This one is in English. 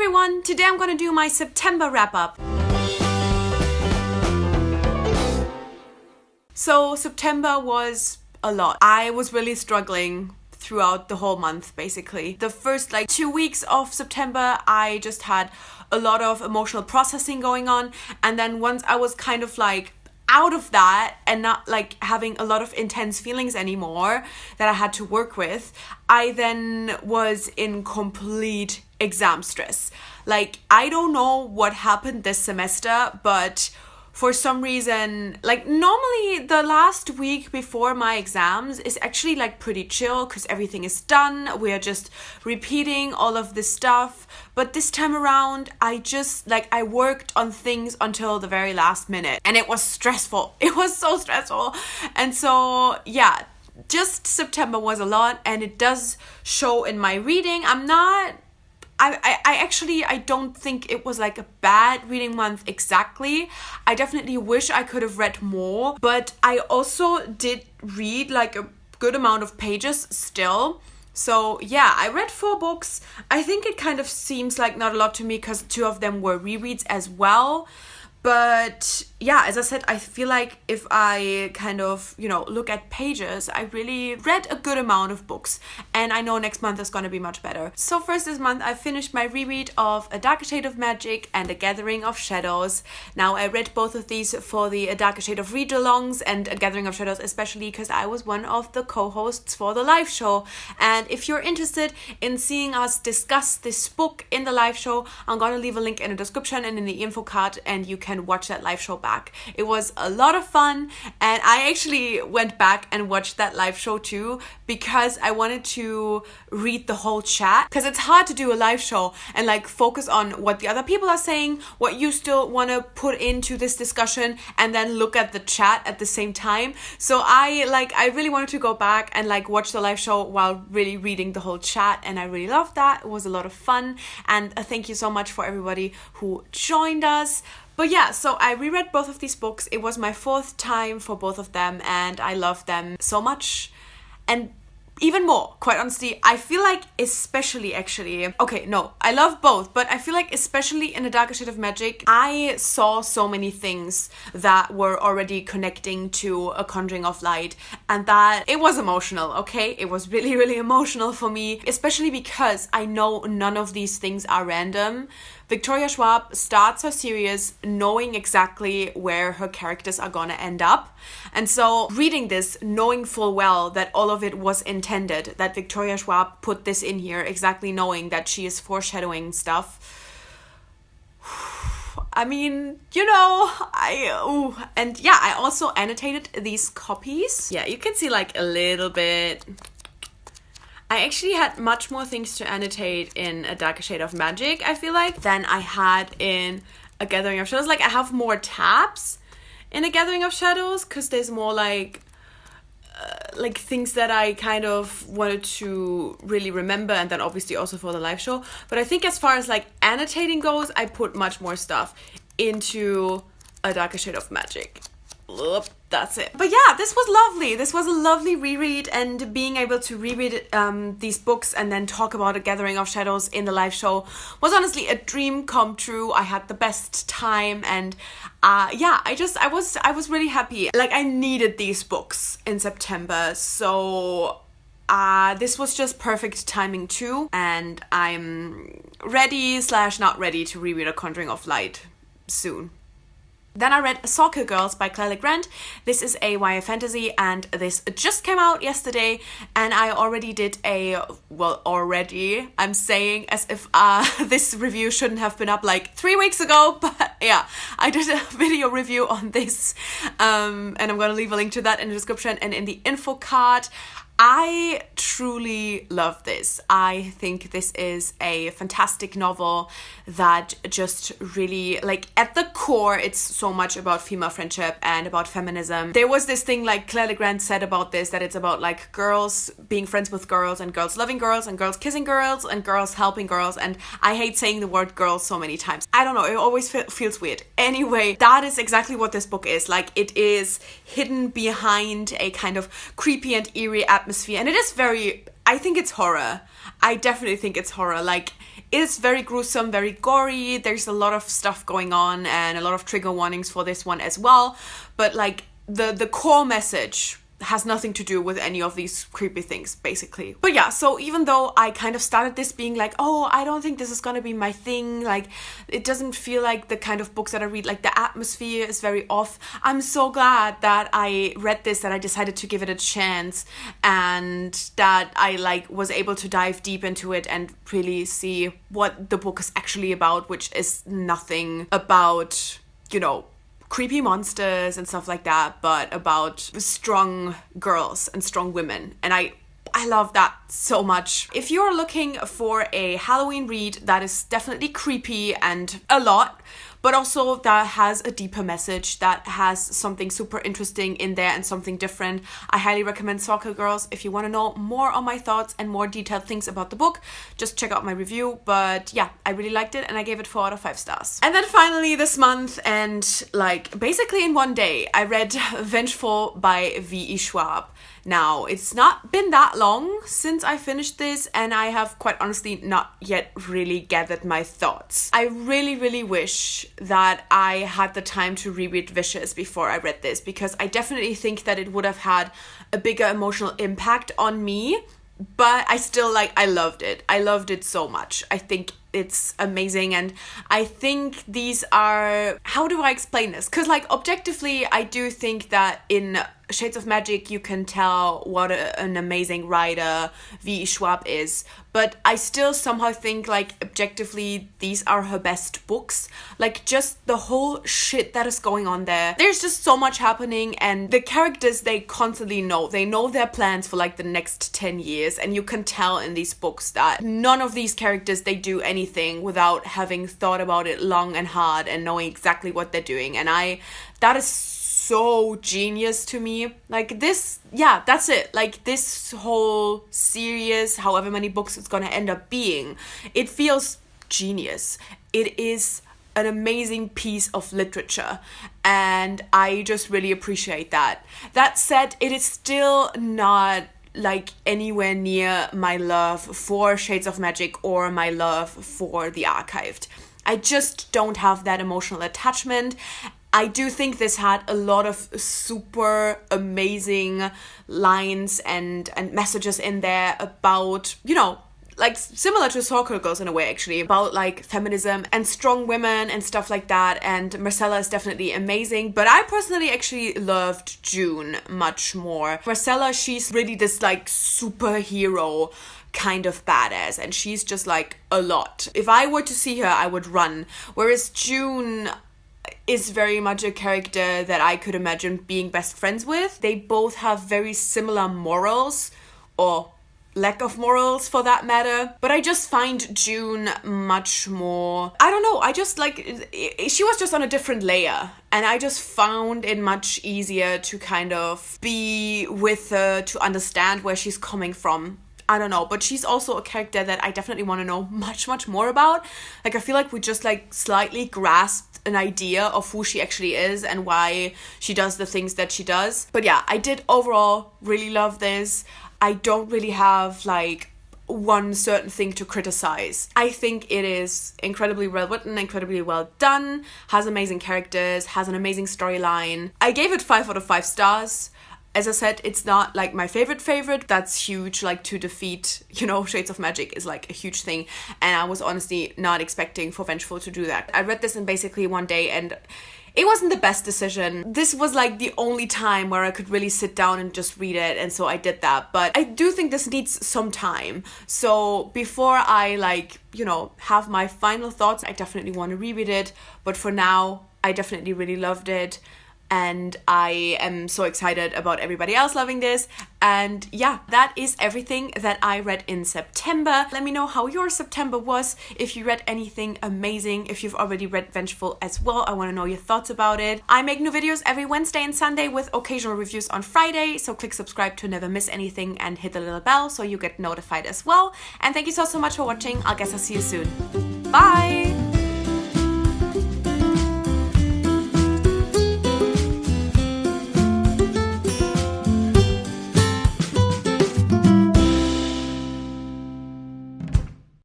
everyone, today I'm gonna do my September wrap-up. So September was a lot. I was really struggling throughout the whole month, basically. The first 2 weeks of September, I just had a lot of emotional processing going on, and then once I was kind of out of that and not having a lot of intense feelings anymore that I had to work with, I then was in complete exam stress. I don't know what happened this semester, but for some reason, normally the last week before my exams is actually pretty chill because everything is done. We are just repeating all of this stuff. But this time around, I just, I worked on things until the very last minute. And it was stressful. It was so stressful. And so, yeah, just September was a lot. And it does show in my reading. I don't think it was a bad reading month exactly. I definitely wish I could have read more, but I also did read a good amount of pages still. So yeah, I read 4 books. I think it kind of seems not a lot to me because 2 of them were rereads as well. But yeah, as I said, I feel if I kind of, look at pages, I really read a good amount of books. And I know next month is going to be much better. So first this month, I finished my reread of A Darker Shade of Magic and A Gathering of Shadows. Now, I read both of these for the A Darker Shade of Read-alongs and A Gathering of Shadows, especially because I was one of the co-hosts for the live show. And if you're interested in seeing us discuss this book in the live show, I'm going to leave a link in the description and in the info card, and you can watch that live show back. It was a lot of fun, and I actually went back and watched that live show too because I wanted to read the whole chat, because it's hard to do a live show and focus on what the other people are saying, what you still want to put into this discussion, and then look at the chat at the same time. So I really wanted to go back and watch the live show while really reading the whole chat, and I really loved that. It was a lot of fun, and thank you so much for everybody who joined us. But yeah, so I reread both of these books. It was my 4th time for both of them, and I love them so much. And even more, quite honestly, I feel especially I love both, but I feel especially in A Darker Shade of Magic, I saw so many things that were already connecting to A Conjuring of Light, and that it was emotional, okay? It was really, really emotional for me, especially because I know none of these things are random. Victoria Schwab starts her series knowing exactly where her characters are gonna end up. And so reading this, knowing full well that all of it was intended, that Victoria Schwab put this in here, exactly knowing that she is foreshadowing stuff. I mean, and yeah, I also annotated these copies. Yeah, you can see a little bit. I actually had much more things to annotate in A Darker Shade of Magic, I feel than I had in A Gathering of Shadows. I have more tabs in A Gathering of Shadows because there's more things that I kind of wanted to really remember, and then obviously also for the live show. But I think as far as annotating goes, I put much more stuff into A Darker Shade of Magic. That's it. But yeah, this was lovely. This was a lovely reread, and being able to reread these books and then talk about A Gathering of Shadows in the live show was honestly a dream come true. I had the best time, and yeah, I was really happy. I needed these books in September, so this was just perfect timing too, and I'm ready / not ready to reread A Conjuring of Light soon. Then I read Soccer Girls by Claire Legrand. This is a YA fantasy, and this just came out yesterday, and I already did I'm saying as if this review shouldn't have been up 3 weeks ago, but yeah, I did a video review on this, and I'm gonna leave a link to that in the description and in the info card. I truly love this. I think this is a fantastic novel that just really, at the core, it's so much about female friendship and about feminism. There was this thing Claire Legrand said about this, that it's about girls being friends with girls, and girls loving girls, and girls kissing girls, and girls helping girls, and I hate saying the word girls so many times. I don't know, it always feels weird. Anyway, that is exactly what this book is. It is hidden behind a kind of creepy and eerie atmosphere, and it is I think it's horror. I definitely think it's horror. It is very gruesome, very gory. There's a lot of stuff going on and a lot of trigger warnings for this one as well. But like the core message has nothing to do with any of these creepy things, basically. But yeah, so even though I kind of started this being like, oh, I don't think this is gonna be my thing, like, it doesn't feel like the kind of books that I read, like, the atmosphere is very off, I'm so glad that I read this, that I decided to give it a chance, and that I, like, was able to dive deep into it and really see what the book is actually about, which is nothing about, you know, creepy monsters and stuff like that, but about strong girls and strong women. And I love that so much. If you're looking for a Halloween read that is definitely creepy and a lot, but also that has a deeper message, that has something super interesting in there and something different, I highly recommend Soccer Girls. If you want to know more on my thoughts and more detailed things about the book, just check out my review. But yeah, I really liked it and I gave it 4 out of 5 stars. And then finally this month, and like basically in one day, I read Vengeful by V.E. Schwab. Now, it's not been that long since I finished this, and I have quite honestly not yet really gathered my thoughts. I really, really wish that I had the time to reread Vicious before I read this, because I definitely think that it would have had a bigger emotional impact on me, but I still, like, I loved it. I loved it so much. I think it's amazing, and I think these are, how do I explain this? Because, like, objectively, I do think that in Shades of Magic you can tell what an amazing writer V.E. Schwab is, but I still somehow think, like, objectively these are her best books. Like, just the whole shit that is going on there, there's just so much happening, and the characters, they constantly know their plans for like the next 10 years, and you can tell in these books that none of these characters, they do anything without having thought about it long and hard and knowing exactly what they're doing. And that is so genius to me. Like, this, yeah, that's it. Like, this whole series, however many books it's gonna end up being, it feels genius. It is an amazing piece of literature, and I just really appreciate that. That said, it is still not like anywhere near my love for Shades of Magic or my love for The Archived. I just don't have that emotional attachment. I do think this had a lot of super amazing lines and messages in there about, you know, like similar to Soccer Girls in a way, actually, about like feminism and strong women and stuff like that. And Marcella is definitely amazing, but I personally actually loved June much more. Marcella, she's really this like superhero kind of badass, and she's just like a lot. If I were to see her, I would run. Whereas June is very much a character that I could imagine being best friends with. They both have very similar morals, or lack of morals for that matter, but I just find June much more, I don't know, I just like, she was just on a different layer, and I just found it much easier to kind of be with her, to understand where she's coming from. I don't know, but she's also a character that I definitely want to know much, much more about. Like, I feel like we just like slightly grasped an idea of who she actually is and why she does the things that she does. But yeah, I did overall really love this. I don't really have like one certain thing to criticize. I think it is incredibly well written, incredibly well done, has amazing characters, has an amazing storyline. I gave it 5 out of 5 stars. As I said, it's not like my favorite. That's huge. Like, to defeat, you know, Shades of Magic is like a huge thing. And I was honestly not expecting for Vengeful to do that. I read this in basically one day, and it wasn't the best decision. This was like the only time where I could really sit down and just read it, and so I did that. But I do think this needs some time. So before I like, you know, have my final thoughts, I definitely want to reread it. But for now, I definitely really loved it. And I am so excited about everybody else loving this. And yeah, that is everything that I read in September. Let me know how your September was, if you read anything amazing, if you've already read Vengeful as well. I want to know your thoughts about it. I make new videos every Wednesday and Sunday with occasional reviews on Friday, so click subscribe to never miss anything and hit the little bell so you get notified as well. And thank you so much for watching. I guess I'll see you soon. Bye!